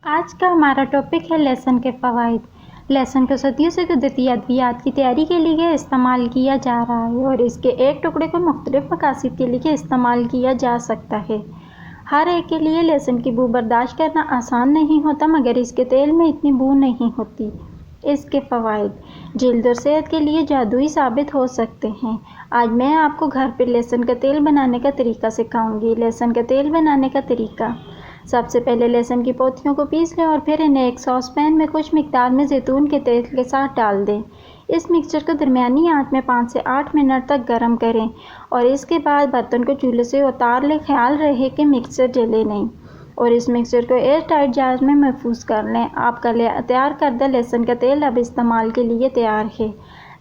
आज का हमारा टॉपिक है लहसुन के फ़वाइद। लहसुन को सदियों से कुदरती अद्वियात की तैयारी के लिए इस्तेमाल किया जा रहा है और इसके एक टुकड़े को मुख्तलिफ मकासद के लिए इस्तेमाल किया जा सकता है। हर एक के लिए लहसुन की बू बर्दाश्त करना आसान नहीं होता, मगर इसके तेल में इतनी बू नहीं होती। इसके फ़वाइद जल्द और सेहत के लिए जादुई साबित हो सकते हैं। आज मैं आपको घर पर लहसुन का तेल बनाने का तरीका सिखाऊंगी। लहसुन का तेल बनाने का तरीका: सबसे पहले लहसुन की पोथियों को पीस लें और फिर इन्हें एक सॉस पैन में कुछ मिकदार में जैतून के तेल के साथ डाल दें। इस मिक्सचर को दरमियानी आंच में 5 से 8 मिनट तक गर्म करें और इसके बाद बर्तन को चूल्हे से उतार लें। ख्याल रहे कि मिक्सचर जले नहीं और इस मिक्सचर को एयर टाइट जार में महफूज कर लें। आपका तैयार करदा लहसुन का तेल अब इस्तेमाल के लिए तैयार है।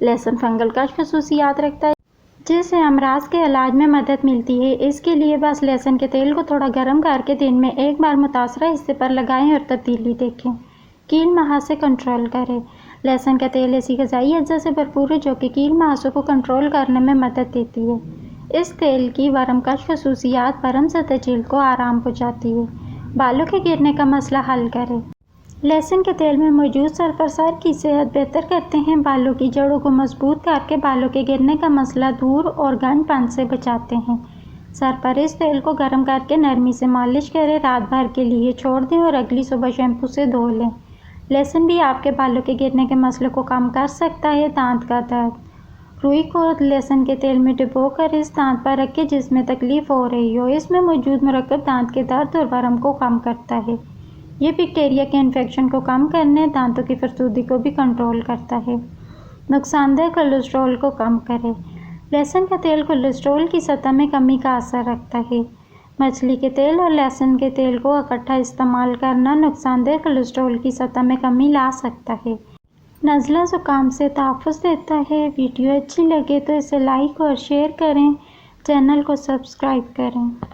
लहसुन फंगल कश खसूसियात रखता है जिससे अमराज के इलाज में मदद मिलती है। इसके लिए बस लहसुन के तेल को थोड़ा गर्म करके दिन में एक बार मुतासरा हिस्से पर लगाएं और तब्दीली देखें। कील महासे कंट्रोल करें: लहसुन का तेल ऐसी ग़िज़ाई अज्जा से भरपूर है जो कि कील महासों को कंट्रोल करने में मदद देती है। इस तेल की वरमकश खसूसियात बरम सतह जल्द को आराम पहुँचाती है। बालों के गिरने का मसला हल करें: लहसुन के तेल में मौजूद सल्फर की सेहत बेहतर करते हैं, बालों की जड़ों को मजबूत करके बालों के गिरने का मसला दूर और घनपन से बचाते हैं। सर पर इस तेल को गर्म करके नरमी से मालिश करें, रात भर के लिए छोड़ दें और अगली सुबह शैम्पू से धो लें। लहसुन भी आपके बालों के गिरने के मसले को कम कर सकता है। दांत का दर्द: रुई को लहसुन के तेल में डुबोकर इस दांत पर रखें जिसमें तकलीफ हो रही हो। इसमें मौजूद मुरक्कब दांत के दर्द और वरम को कम करता है। ये बैक्टीरिया के इन्फेक्शन को कम करने, दांतों की फरसूदी को भी कंट्रोल करता है। नुकसानदेह कोलेस्ट्रॉल को कम करें: लहसुन का तेल कोलेस्ट्रॉल की सतह में कमी का असर रखता है। मछली के तेल और लहसुन के तेल को इकट्ठा इस्तेमाल करना नुकसानदेह कोलेस्ट्रॉल की सतह में कमी ला सकता है। नज़ला ज़ुकाम से तहफ़्फ़ुज़ देता है। वीडियो अच्छी लगे तो इसे लाइक और शेयर करें। चैनल को सब्सक्राइब करें।